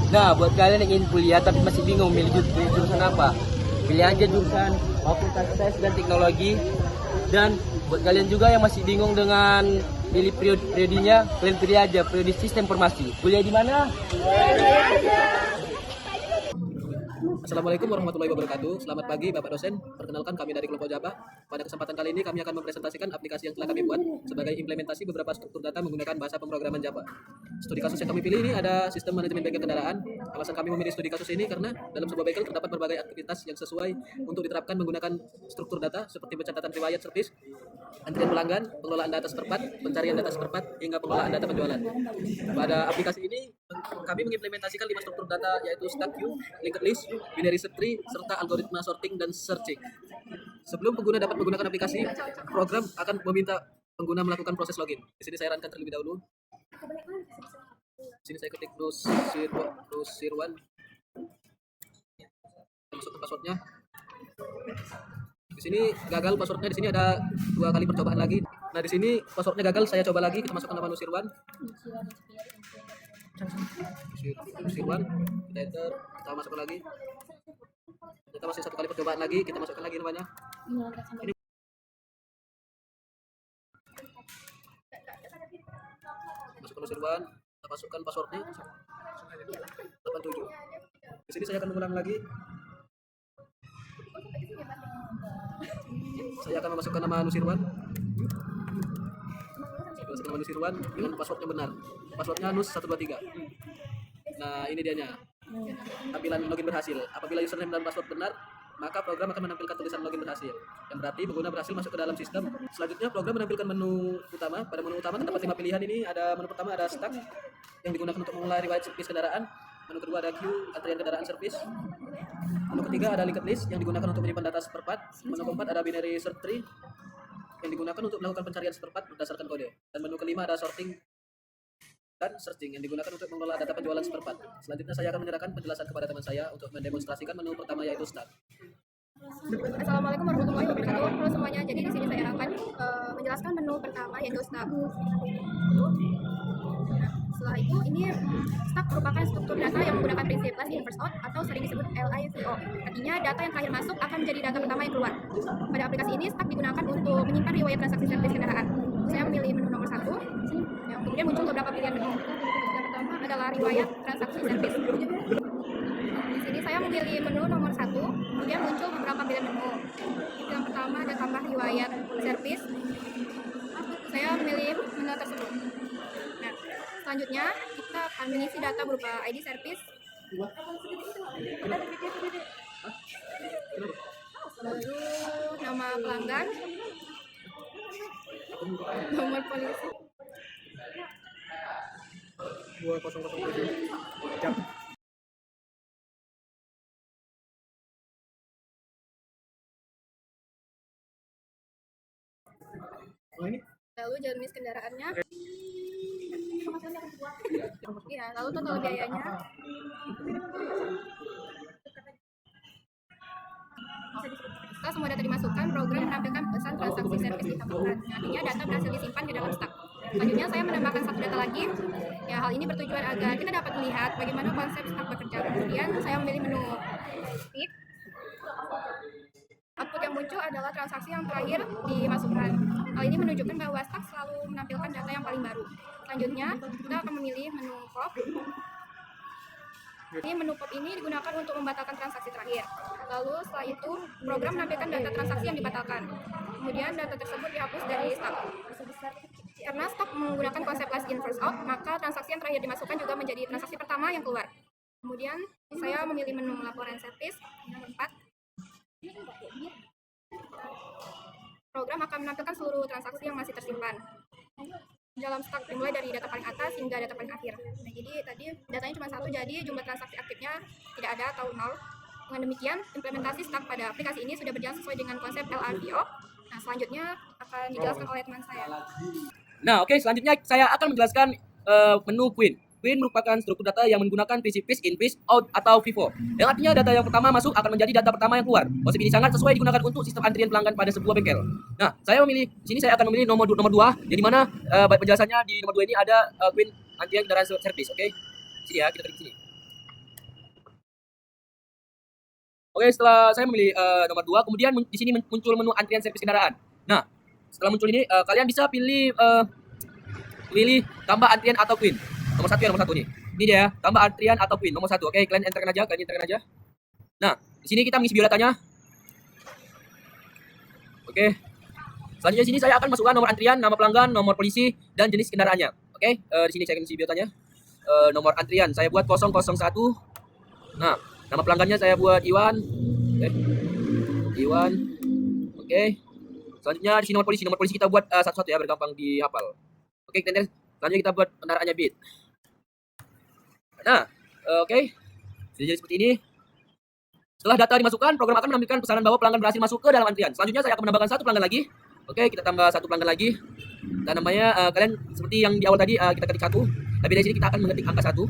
Nah, buat kalian yang ingin kuliah tapi masih bingung milih jurusan apa, pilih aja jurusan Fakultas Sains dan Teknologi. Dan buat kalian juga yang masih bingung dengan pilih periodenya, kalian pilih aja periode sistem informasi. Kuliah di mana? Assalamualaikum warahmatullahi wabarakatuh. Selamat pagi Bapak dosen. Perkenalkan kami dari kelompok Java. Pada kesempatan kali ini kami akan mempresentasikan aplikasi yang telah kami buat sebagai implementasi beberapa struktur data menggunakan bahasa pemrograman Java. Studi kasus yang kami pilih ini ada sistem manajemen bengkel kendaraan. Alasan kami memilih studi kasus ini karena dalam sebuah bengkel terdapat berbagai aktivitas yang sesuai untuk diterapkan menggunakan struktur data seperti pencatatan riwayat servis, antrian pelanggan, pengelolaan data seperempat, pencarian data seperempat, hingga pengelolaan data penjualan. Pada aplikasi ini kami mengimplementasikan 5 struktur data yaitu stack queue, linked list, binary search tree, serta algoritma sorting dan searching. Sebelum pengguna dapat menggunakan aplikasi, program akan meminta pengguna melakukan proses login. Di sini saya runkan terlebih dahulu. Di sini saya ketik Nusirwan. Masukkan passwordnya. Di sini gagal passwordnya. Di sini ada 2 kali percobaan lagi. Nah, di sini passwordnya gagal. Saya coba lagi. Kita masukkan nama Nusirwan. Nusirwan. Kita enter. Kita masukkan lagi. Kita masih 1 kali percobaan lagi. Kita masukkan lagi namanya. Ini masukkan Nusirwan. Kita masukkan passwordnya 87. Di sini saya akan mengulang lagi. Saya akan memasukkan nama Nusirwan. Masukkan nama Nusirwan dengan passwordnya benar. Passwordnya Nus123. Nah, ini dianya. Tampilan login berhasil. Apabila username dan password benar, maka program akan menampilkan tulisan login berhasil. Yang berarti pengguna berhasil masuk ke dalam sistem. Selanjutnya program menampilkan menu utama. Pada menu utama terdapat 5 pilihan ini. Ada menu pertama ada stack yang digunakan untuk memulai riwayat servis kendaraan. Menu kedua ada queue, antrian kendaraan servis. Menu ketiga ada linked list yang digunakan untuk menyimpan data seperempat. Menu keempat ada binary search tree yang digunakan untuk melakukan pencarian seperempat berdasarkan kode. Dan menu kelima ada sorting dan searching yang digunakan untuk mengelola data penjualan seperempat. Selanjutnya saya akan menyerahkan penjelasan kepada teman saya untuk mendemonstrasikan menu pertama yaitu start. Assalamualaikum warahmatullahi wabarakatuh. Halo semuanya. Jadi di sini saya akan menjelaskan menu pertama yaitu stack. Setelah itu ini stack merupakan struktur data yang menggunakan prinsip last in first out atau sering disebut LIFO. Artinya data yang terakhir masuk akan menjadi data pertama yang keluar. Pada aplikasi ini stack digunakan untuk menyimpan riwayat transaksi servis kendaraan. Saya memilih menu nomor 1. Yang kemudian muncul beberapa pilihan menu. Yang pertama adalah riwayat transaksi servis. Di sini saya memilih menu nomor 1, kemudian muncul beberapa pilihan menu. Yang pertama ada tambah riwayat servis. Saya memilih menu tersebut. Nah, selanjutnya kita akan mengisi data berupa ID servis, lalu nama pelanggan, nomor polisi. 2007 jam. Lalu jenis kendaraannya. Iya, lalu total biayanya. Setelah semua data dimasukkan, program menampilkan pesan transaksi servis ditambahkan. Artinya data berhasil disimpan di dalam stack. Selanjutnya saya menambahkan 1 data lagi. Ya, hal ini bertujuan agar kita dapat melihat bagaimana konsep stack bekerja. Kemudian saya memilih menu speed. Output yang muncul adalah transaksi yang terakhir dimasukkan. Hal ini menunjukkan bahwa stack selalu menampilkan data yang paling baru. Selanjutnya, kita akan memilih menu pop. Ini menu pop ini digunakan untuk membatalkan transaksi terakhir. Lalu setelah itu, program menampilkan data transaksi yang dibatalkan. Kemudian data tersebut dihapus dari stack. Karena stack menggunakan konsep last in first out, maka transaksi yang terakhir dimasukkan juga menjadi transaksi pertama yang keluar. Kemudian saya memilih menu laporan servis nomor 4. Program akan menampilkan seluruh transaksi yang masih tersimpan dalam stack dimulai dari data paling atas hingga data paling akhir. Nah, jadi tadi datanya cuma 1, jadi jumlah transaksi aktifnya tidak ada atau 0. Dengan demikian, implementasi stack pada aplikasi ini sudah berjalan sesuai dengan konsep LRVO. Nah, selanjutnya akan dijelaskan oleh teman saya. Nah, oke, selanjutnya saya akan menjelaskan menu Queen. Queen merupakan struktur data yang menggunakan prinsip fish in, fish out atau FIFO. Yang artinya data yang pertama masuk akan menjadi data pertama yang keluar. Konsep ini sangat sesuai digunakan untuk sistem antrian pelanggan pada sebuah bengkel. Nah, saya memilih sini saya akan memilih nomor 2, yang di mana penjelasannya di nomor 2 ini ada Queen antrian kendaraan service, oke. Sini ya, kita klik sini. Oke, setelah saya memilih nomor 2, kemudian di sini muncul menu antrian servis kendaraan. Nah, setelah muncul ini kalian bisa pilih tambah antrian atau queen. Nomor 1 ya, nomor 1 nih. Ini dia, tambah antrian atau queen nomor 1. Oke, kalian enterkan aja. Nah, di sini kita mengisi biodatanya. Oke. Selanjutnya di sini saya akan masukkan nomor antrian, nama pelanggan, nomor polisi, dan jenis kendaraannya. Oke, di sini saya akan isi biodatanya. Nomor antrian saya buat 001. Nah, nama pelanggannya saya buat Iwan. Iwan. Oke. Selanjutnya di sini nomor polisi kita buat satu-satu ya, biar gampang dihafal. Oke, selanjutnya kita buat kendaraannya Beat. Nah, oke. Jadi seperti ini. Setelah data dimasukkan, program akan menampilkan pesanan bahwa pelanggan berhasil masuk ke dalam antrian. Selanjutnya saya akan menambahkan satu pelanggan lagi. Oke, kita tambah satu pelanggan lagi. Dan namanya kalian seperti yang di awal tadi kita ketik 1. Tapi dari sini kita akan mengetik angka 1.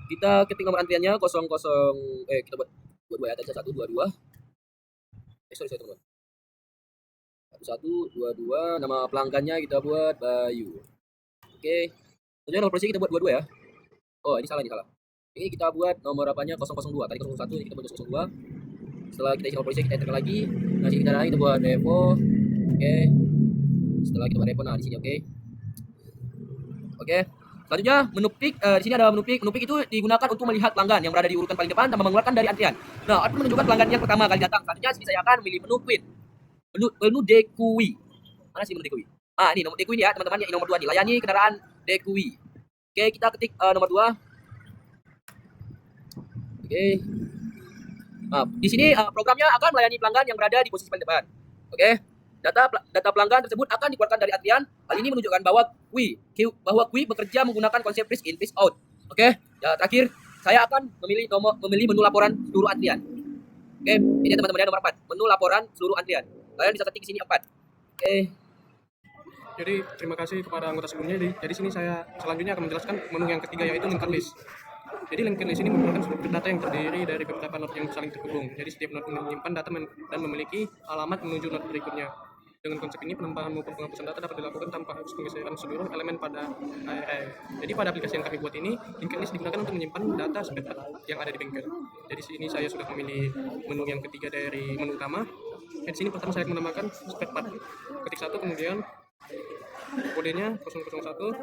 Kita ketik nomor antriannya 00 kita buat 22 ya, tadi 122. Sorry teman-teman. 1122, nama pelanggannya kita buat Bayu. Oke. Selanjutnya nomor polisi kita buat 22 ya. Oh, ini salah. Ini kita buat nomor apanya 002. Tadi 01, ini kita buat 002. Setelah kita isi nomor polisi kita enter lagi. Nah, sini kita buat repo. Oke. Setelah kita buat repo, nah di sini oke. Oke. Selanjutnya menu pick, di sini ada menu pick. Menu pick itu digunakan untuk melihat pelanggan yang berada di urutan paling depan tanpa mengeluarkan dari antrian. Nah, akan menunjukkan pelanggan yang pertama kali datang. Selanjutnya sini saya akan memilih menu queen. Menu Dekui. Mana sih menu Dekui? Ah, ini nomor Dekui ya, teman-teman. Ini nomor 2 nih. Layani kendaraan Dekui. Oke, kita ketik nomor 2. Oke. Nah, di sini programnya akan melayani pelanggan yang berada di posisi paling depan. Oke. Data pelanggan tersebut akan dikeluarkan dari antrian. Hal ini menunjukkan bahwa Kui bekerja menggunakan konsep price in price out. Oke. Ya, terakhir saya akan memilih menu laporan seluruh antrian. Oke, ini teman-teman ya nomor 4. Menu laporan seluruh antrian. Kalian bisa ketik di sini 4. Oke. Jadi terima kasih kepada anggota sebelumnya. Jadi sini saya selanjutnya akan menjelaskan menu yang ketiga, yaitu linked list. Jadi linked list ini merupakan struktur data yang terdiri dari beberapa node yang saling terhubung. Jadi setiap node menyimpan data dan memiliki alamat menuju node berikutnya. Dengan konsep ini, penambahan maupun penghapusan data dapat dilakukan tanpa harus menggeserkan seluruh elemen pada array. Jadi pada aplikasi yang kami buat ini, linked list digunakan untuk menyimpan data spare part yang ada di bengkel. Jadi sini saya sudah memilih menu yang ketiga dari menu utama. Di sini pertama saya menambahkan spare part. Ketik 1, kemudian kodenya 001,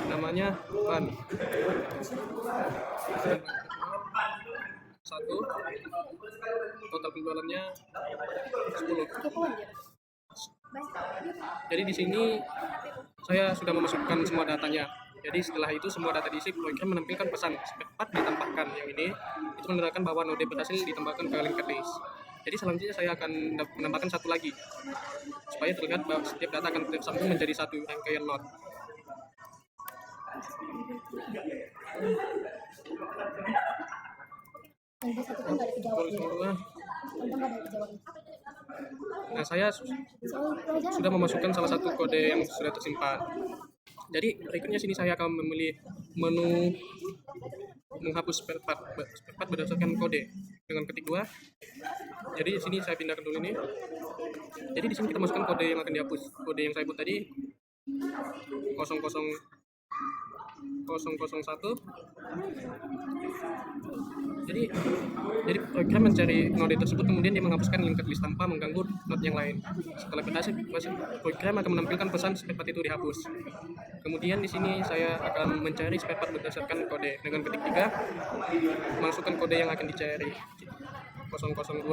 namanya ban 1, total penjualannya 10. Jadi di sini saya sudah memasukkan semua datanya. Jadi setelah itu semua data diisi, program menampilkan pesan spare part ditambahkan. Yang ini itu menandakan bahwa node berhasil ditambahkan ke linked list. Jadi selanjutnya saya akan menambahkan satu lagi supaya terlihat bahwa setiap data akan tersambung menjadi satu rangkaian node. Nah, saya sudah memasukkan salah satu kode yang sudah tersimpan. Jadi berikutnya sini saya akan memilih menu menghapus spare part berdasarkan kode dengan ketik 2. Jadi di sini saya pindahkan dulu ini. Jadi di sini kita masukkan kode yang akan dihapus. Kode yang saya buat tadi 001. Jadi program mencari node tersebut, kemudian dia menghapuskan linked list tanpa mengganggu node yang lain. Setelah berhasil, program akan menampilkan pesan spare part itu dihapus. Kemudian di sini saya akan mencari spare part berdasarkan kode dengan ketik 3, masukkan kode yang akan dicari 002.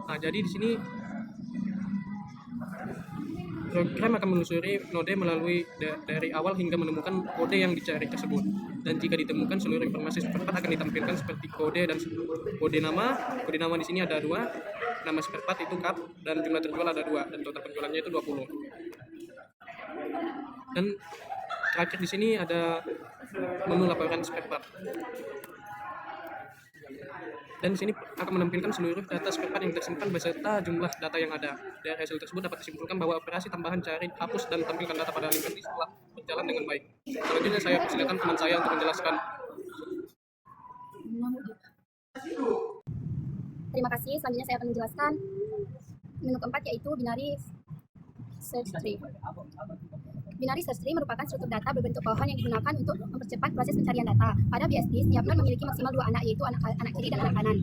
Nah, jadi di sini program akan menelusuri node melalui dari awal hingga menemukan kode yang dicari tersebut. Dan jika ditemukan, seluruh informasi spare part akan ditampilkan seperti kode dan kode nama. Kode nama di sini ada 2, nama spare part itu cup, dan jumlah terjual ada 2, dan total penjualannya itu 20. Dan terakhir di sini ada menu laporan spare part. Dan di sini akan menampilkan seluruh data spare part yang tersimpan beserta jumlah data yang ada. Dari hasil tersebut dapat disimpulkan bahwa operasi tambahan cari, hapus, dan tampilkan data pada linked list telah berjalan dengan baik. Selanjutnya saya persilakan teman saya untuk menjelaskan. Terima kasih. Selanjutnya saya akan menjelaskan menu keempat, yaitu binary search tree. Binary Search Tree merupakan struktur data berbentuk pohon yang digunakan untuk mempercepat proses pencarian data. Pada BST, setiap node memiliki maksimal 2 anak, yaitu anak kiri dan anak kanan.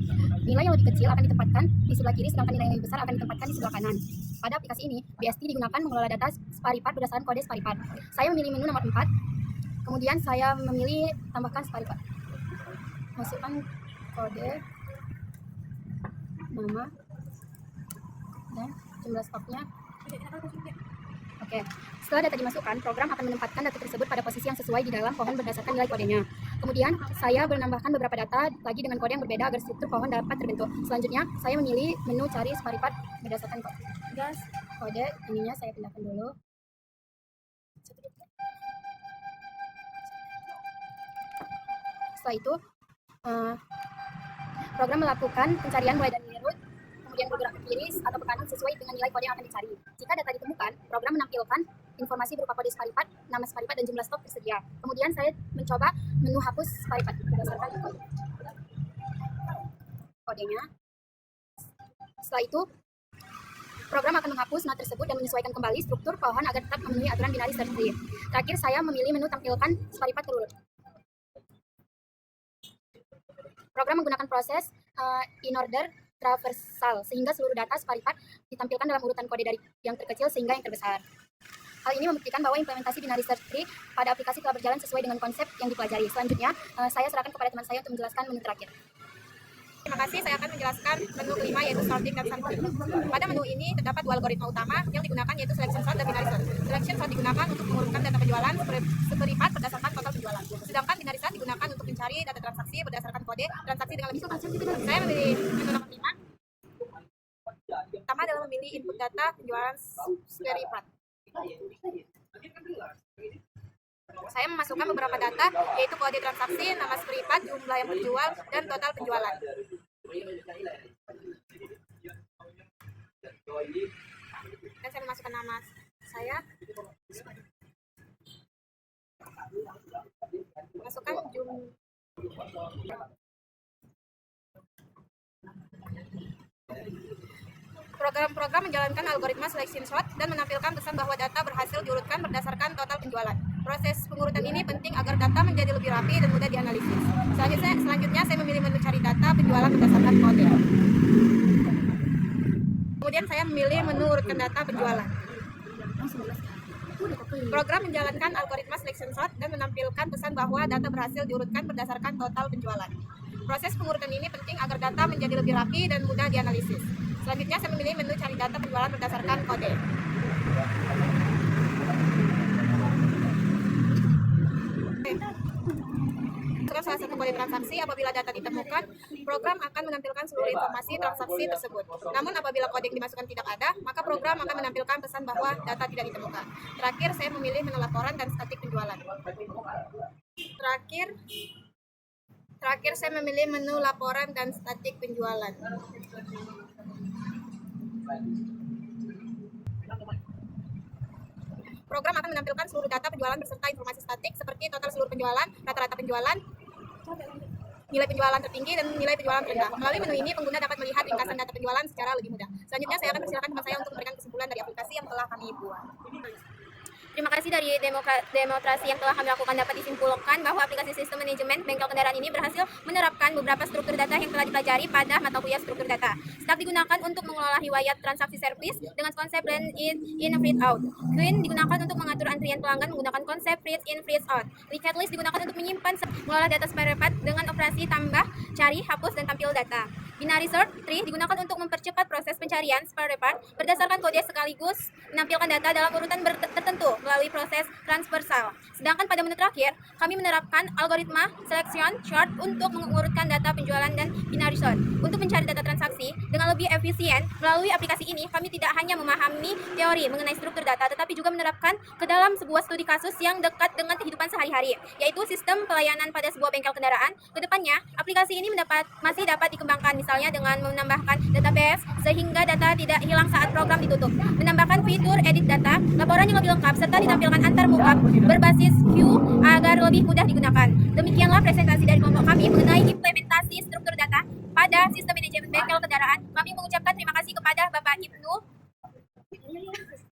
Nilai yang lebih kecil akan ditempatkan di sebelah kiri, sedangkan nilai yang lebih besar akan ditempatkan di sebelah kanan. Pada aplikasi ini, BST digunakan mengelola data Sparipat berdasarkan kode Sparipat. Saya memilih menu nomor 4, kemudian saya memilih tambahkan Sparipat. Masukkan kode, nama, dan jumlah stoknya. Oke, setelah data dimasukkan, program akan menempatkan data tersebut pada posisi yang sesuai di dalam pohon berdasarkan nilai kodenya. Kemudian, saya menambahkan beberapa data lagi dengan kode yang berbeda agar struktur pohon dapat terbentuk. Selanjutnya, saya memilih menu cari Sparipat berdasarkan kode. Ininya saya pindahkan dulu. Setelah itu, program melakukan pencarian mulai dari root, kemudian bergerak ke kiri atau ke kanan sesuai dengan nilai kode yang akan dicari. Jika data ditemukan, program menampilkan informasi berupa kode Sparipat, nama Sparipat, dan jumlah stok tersedia. Kemudian saya mencoba menu hapus Sparipat berdasarkan kodenya. Setelah itu, program akan menghapus node tersebut dan menyesuaikan kembali struktur pohon agar tetap memenuhi aturan binary search tree. Terakhir, saya memilih menu tampilkan Sparipat terurut. Program menggunakan proses in order traversal sehingga seluruh data Sparipat ditampilkan dalam urutan kode dari yang terkecil sehingga yang terbesar. Hal ini membuktikan bahwa implementasi binary search tree pada aplikasi telah berjalan sesuai dengan konsep yang dipelajari. Selanjutnya, saya serahkan kepada teman saya untuk menjelaskan menu terakhir. Terima kasih, saya akan menjelaskan menu kelima yaitu sorting dan sampling. Pada menu ini terdapat dua algoritma utama yang digunakan yaitu selection sort dan binary sort. Selection sort digunakan untuk mengurutkan data penjualan Sparipat berdasarkan total penjualan. Sedangkan binary sort digunakan untuk mencari data transaksi berdasarkan kode transaksi dengan lebih cepat. Saya memilih menu nomor 5. Pertama adalah memilih input data penjualan Sparipat. Saya memasukkan beberapa data yaitu kode transaksi, nama Sparipat, jumlah yang terjual, dan total penjualan. Dan saya memasukkan nama saya. Masukkan Program-program menjalankan algoritma selection sort dan menampilkan pesan bahwa data berhasil diurutkan berdasarkan total penjualan. Proses pengurutan ini penting agar data menjadi lebih rapi dan mudah dianalisis. Selanjutnya saya memilih menu cari data penjualan berdasarkan kode. Kemudian saya memilih menu urutkan data penjualan. Program menjalankan algoritma selection sort dan menampilkan pesan bahwa data berhasil diurutkan berdasarkan total penjualan. Proses pengurutan ini penting agar data menjadi lebih rapi dan mudah dianalisis. Selanjutnya saya memilih menu cari data penjualan berdasarkan kode. Untuk salah satu kode transaksi, apabila data ditemukan, program akan menampilkan seluruh informasi transaksi tersebut. Namun apabila kode yang dimasukkan tidak ada, maka program akan menampilkan pesan bahwa data tidak ditemukan. Terakhir, saya memilih menu laporan dan statik penjualan. Terakhir saya memilih menu laporan dan statik penjualan. Program akan menampilkan seluruh data penjualan beserta informasi statik seperti total seluruh penjualan, rata-rata penjualan, nilai penjualan tertinggi, dan nilai penjualan terendah. Melalui menu ini, pengguna dapat melihat ringkasan data penjualan secara lebih mudah. Selanjutnya, saya akan persilakan teman saya untuk memberikan kesimpulan dari aplikasi yang telah kami buat. Terima kasih dari demonstrasi yang telah kami lakukan dapat disimpulkan bahwa aplikasi sistem manajemen bengkel kendaraan ini berhasil menerapkan beberapa struktur data yang telah dipelajari pada mata kuliah struktur data. Stack digunakan untuk mengelola riwayat transaksi servis dengan konsep blend in freeze out. Queen digunakan untuk mengatur antrian pelanggan menggunakan konsep freeze in freeze out. Lihat list digunakan untuk menyimpan mengelola data Sparipat dengan operasi tambah, cari, hapus, dan tampil data. Binary search tree digunakan untuk mempercepat proses pencarian Sparipat berdasarkan kode sekaligus menampilkan data dalam urutan tertentu melalui proses transversal. Sedangkan pada menu terakhir, kami menerapkan algoritma selection sort untuk mengurutkan data penjualan dan binary sort. Untuk mencari data transaksi dengan lebih efisien, melalui aplikasi ini kami tidak hanya memahami teori mengenai struktur data, tetapi juga menerapkan ke dalam sebuah studi kasus yang dekat dengan kehidupan sehari-hari, yaitu sistem pelayanan pada sebuah bengkel kendaraan. Kedepannya, aplikasi ini masih dapat dikembangkan, misalnya dengan menambahkan database sehingga data tidak hilang saat program ditutup, menambahkan fitur edit data, laporan yang lebih lengkap, serta ditampilkan antar mockup berbasis queue agar lebih mudah digunakan. Demikianlah presentasi dari kelompok kami mengenai implementasi struktur data pada sistem manajemen bengkel kendaraan. Kami mengucapkan terima kasih kepada Bapak Ibnu